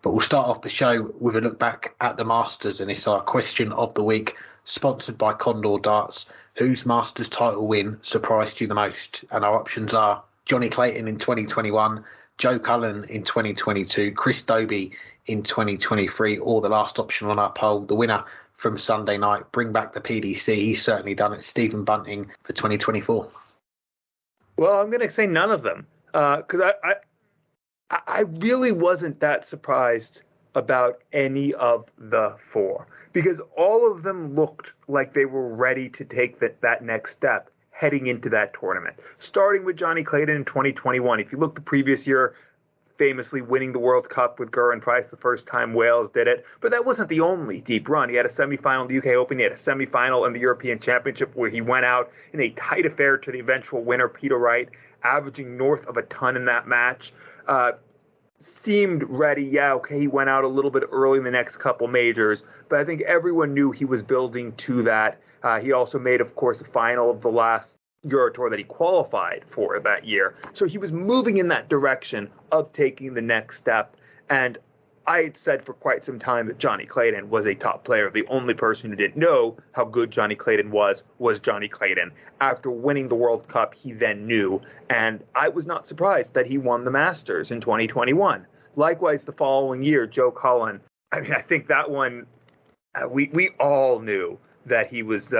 But we'll start off the show with a look back at the Masters, and it's our question of the week, sponsored by Condor Darts. Whose Masters title win surprised you the most? And our options are Johnny Clayton in 2021, Joe Cullen in 2022, Chris Dobey in 2023, or the last option on our poll, the winner from Sunday night, bring back the PDC. He's certainly done it, Stephen Bunting for 2024. Well, I'm going to say none of them because I really wasn't that surprised about any of the four because all of them looked like they were ready to take that next step heading into that tournament. Starting with Johnny Clayton in 2021. If you look the previous year, famously winning the World Cup with Gurr and Price the first time Wales did it. But that wasn't the only deep run. He had a semifinal in the UK Open. He had a semifinal in the European Championship where he went out in a tight affair to the eventual winner, Peter Wright, averaging north of a ton in that match. Seemed ready. Yeah, okay, he went out a little bit early in the next couple majors, but I think everyone knew he was building to that. He also made, of course, the final of the last Euro Tour that he qualified for that year. So he was moving in that direction of taking the next step. And I had said for quite some time that Johnny Clayton was a top player. The only person who didn't know how good Johnny Clayton was Johnny Clayton. After winning the World Cup, he then knew. And I was not surprised that he won the Masters in 2021. Likewise, the following year, Joe Cullen. I mean, I think that one, we all knew that he was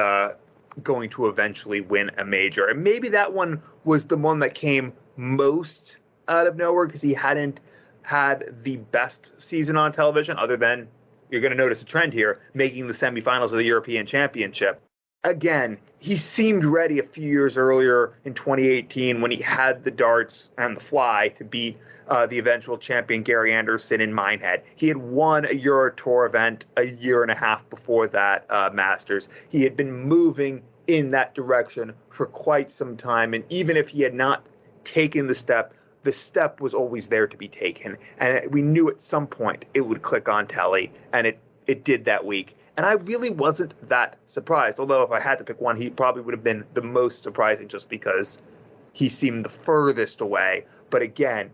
going to eventually win a major. And maybe that one was the one that came most out of nowhere because he hadn't had the best season on television, other than, you're going to notice a trend here, making the semifinals of the European Championship. Again, he seemed ready a few years earlier in 2018 when he had the darts and the fly to beat the eventual champion Gary Anderson in Minehead. He had won a Euro Tour event a year and a half before that Masters. He had been moving in that direction for quite some time, and even if he had not taken the step was always there to be taken. And we knew at some point it would click on telly, and it did that week. And I really wasn't that surprised, although if I had to pick one, he probably would have been the most surprising just because he seemed the furthest away. But again,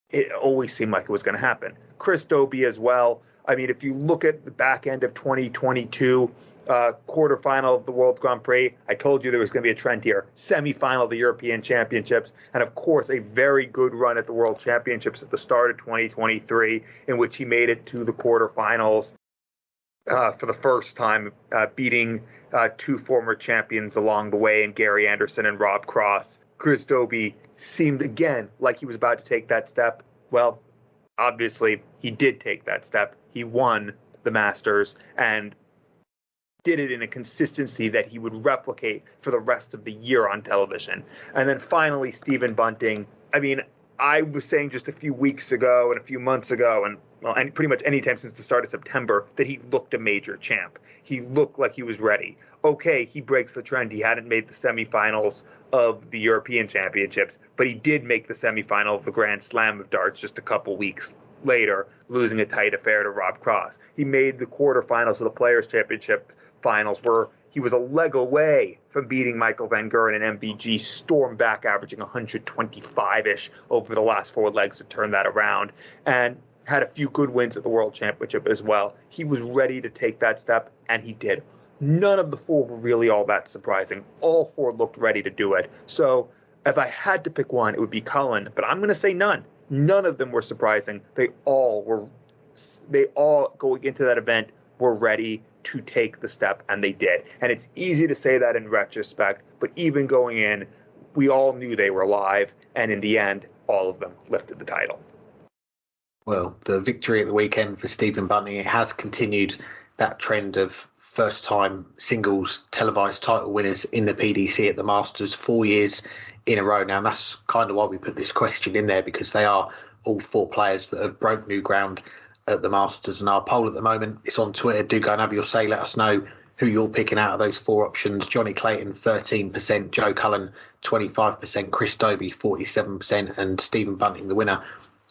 it always seemed like it was going to happen. Chris Dobey as well. I mean, if you look at the back end of 2022, quarterfinal of the World Grand Prix, I told you there was going to be a trend here. Semifinal of the European Championships, and of course a very good run at the World Championships at the start of 2023, in which he made it to the quarterfinals for the first time, beating two former champions along the way in Gary Anderson and Rob Cross. Chris Dobey seemed again like he was about to take that step. Well, obviously he did take that step. He won the Masters and did it in a consistency that he would replicate for the rest of the year on television. And then finally, Stephen Bunting. I mean, I was saying just a few weeks ago and a few months ago, and pretty much any time since the start of September, that he looked a major champ. He looked like he was ready. Okay, he breaks the trend. He hadn't made the semifinals of the European Championships, but he did make the semifinal of the Grand Slam of darts just a couple weeks later, losing a tight affair to Rob Cross. He made the quarterfinals of the Players' Championship finals, where he was a leg away from beating Michael Van Gerwen and MVG, stormed back, averaging 125-ish over the last four legs to turn that around, and had a few good wins at the World Championship as well. He was ready to take that step, and he did. None of the four were really all that surprising. All four looked ready to do it. So if I had to pick one, it would be Cullen, but I'm going to say none. None of them were surprising. They all going into that event were ready to take the step, and they did. And it's easy to say that in retrospect, but even going in, we all knew they were live, and in the end, all of them lifted the title. Well, the victory at the weekend for Stephen Bunting, it has continued that trend of first-time singles televised title winners in the PDC at the Masters 4 years in a row now. And that's kind of why we put this question in there, because they are all four players that have broke new ground at the Masters. And our poll at the moment, it's on Twitter. Do go and have your say. Let us know who you're picking out of those four options. Johnny Clayton, 13%, Joe Cullen, 25%, Chris Dobey, 47%, and Stephen Bunting, the winner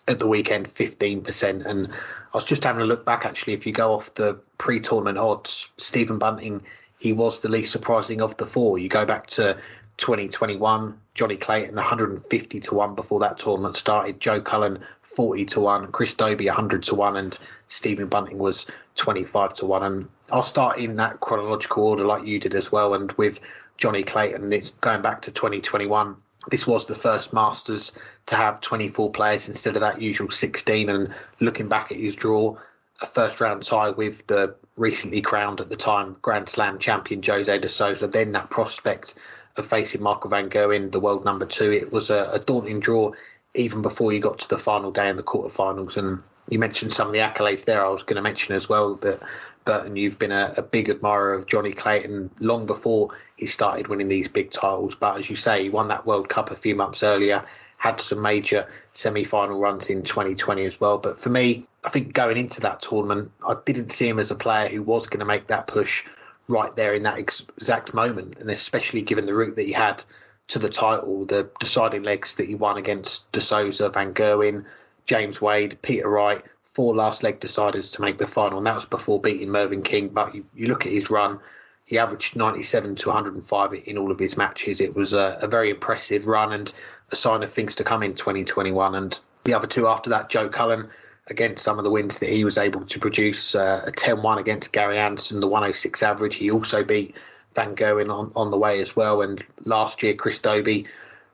at the weekend, 15%. And I was just having a look back, actually. If you go off the pre-tournament odds, Stephen Bunting, he was the least surprising of the four. You go back to 2021, Johnny Clayton, 150 to 1 before that tournament started. Joe Cullen, 40 to 1, Chris Dobey 100 to 1, and Stephen Bunting was 25 to 1. And I'll start in that chronological order like you did as well. And with Johnny Clayton, it's going back to 2021. This was the first Masters to have 24 players instead of that usual 16. And looking back at his draw, a first round tie with the recently crowned at the time Grand Slam champion Jose de Sousa, then that prospect of facing Michael van Gerwen, the world number 2. It was a daunting draw even before you got to the final day in the quarterfinals. And you mentioned some of the accolades there. I was going to mention as well that, Burton, you've been a big admirer of Johnny Clayton long before he started winning these big titles. But as you say, he won that World Cup a few months earlier, had some major semi-final runs in 2020 as well. But for me, I think going into that tournament, I didn't see him as a player who was going to make that push right there in that exact moment. And especially given the route that he had to the title, the deciding legs that he won against De Sousa, Van Gerwen, James Wade, Peter Wright, 4 last leg deciders to make the final. And that was before beating Mervyn King. But you look at his run, he averaged 97 to 105 in all of his matches. It was a very impressive run and a sign of things to come in 2021. And the other 2 after that, Joe Cullen, again, some of the wins that he was able to produce, a 10-1 against Gary Anderson, the 106 average. He also beat Van Gerwen on the way as well. And last year, Chris Dobey,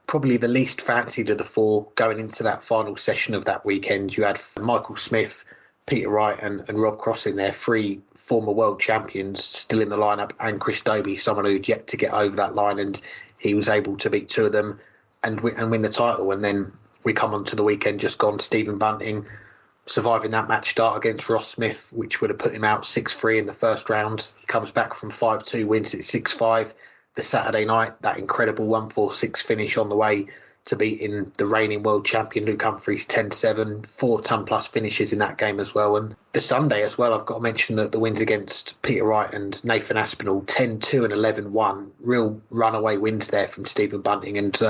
probably the least fancied of the 4 going into that final session of that weekend. You had Michael Smith, Peter Wright and Rob Cross in there, 3 former world champions still in the lineup, and Chris Dobey, someone who'd yet to get over that line, and he was able to beat 2 of them and win the title. And then we come on to the weekend just gone, Stephen Bunting surviving that match start against Ross Smith, which would have put him out 6-3 in the first round. He comes back from 5-2, wins it 6-5 the Saturday night. That incredible 1-4-6 finish on the way to beating the reigning world champion Luke Humphries 10-7, 4 ton-plus finishes in that game as well. And the Sunday as well, I've got to mention that the wins against Peter Wright and Nathan Aspinall, 10-2 and 11-1. Real runaway wins there from Stephen Bunting. And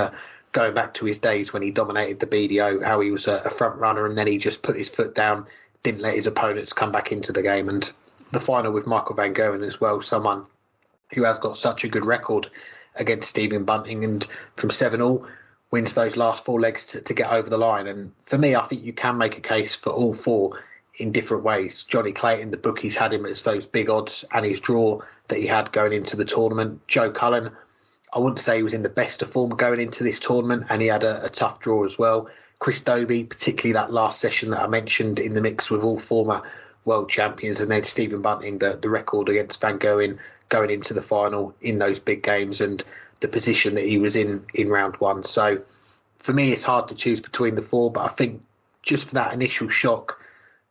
going back to his days when he dominated the BDO, how he was a front runner and then he just put his foot down, didn't let his opponents come back into the game. And the final with Michael van Gerwen as well, someone who has got such a good record against Stephen Bunting, and from 7-all wins those last 4 legs to get over the line. And for me, I think you can make a case for all 4 in different ways. Johnny Clayton, the bookies had him as those big odds, and his draw that he had going into the tournament. Joe Cullen, I wouldn't say he was in the best of form going into this tournament, and he had a tough draw as well. Chris Dobey, particularly that last session that I mentioned, in the mix with all former world champions, and then Stephen Bunting, the record against Van Gerwen going into the final in those big games, and the position that he was in round 1. So for me, it's hard to choose between the 4, but I think just for that initial shock,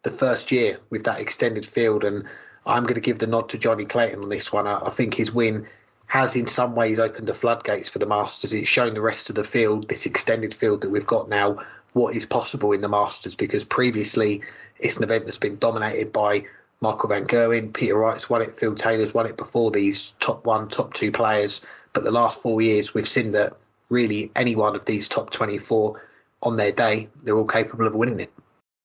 the first year with that extended field, and I'm going to give the nod to Johnny Clayton on this one. I think his win has in some ways opened the floodgates for the Masters. It's shown the rest of the field, this extended field that we've got now, what is possible in the Masters, because previously it's an event that's been dominated by Michael van Gerwen, Peter Wright's won it, Phil Taylor's won it before these top 1, top 2 players. But the last 4 years, we've seen that really any one of these top 24 on their day, they're all capable of winning it.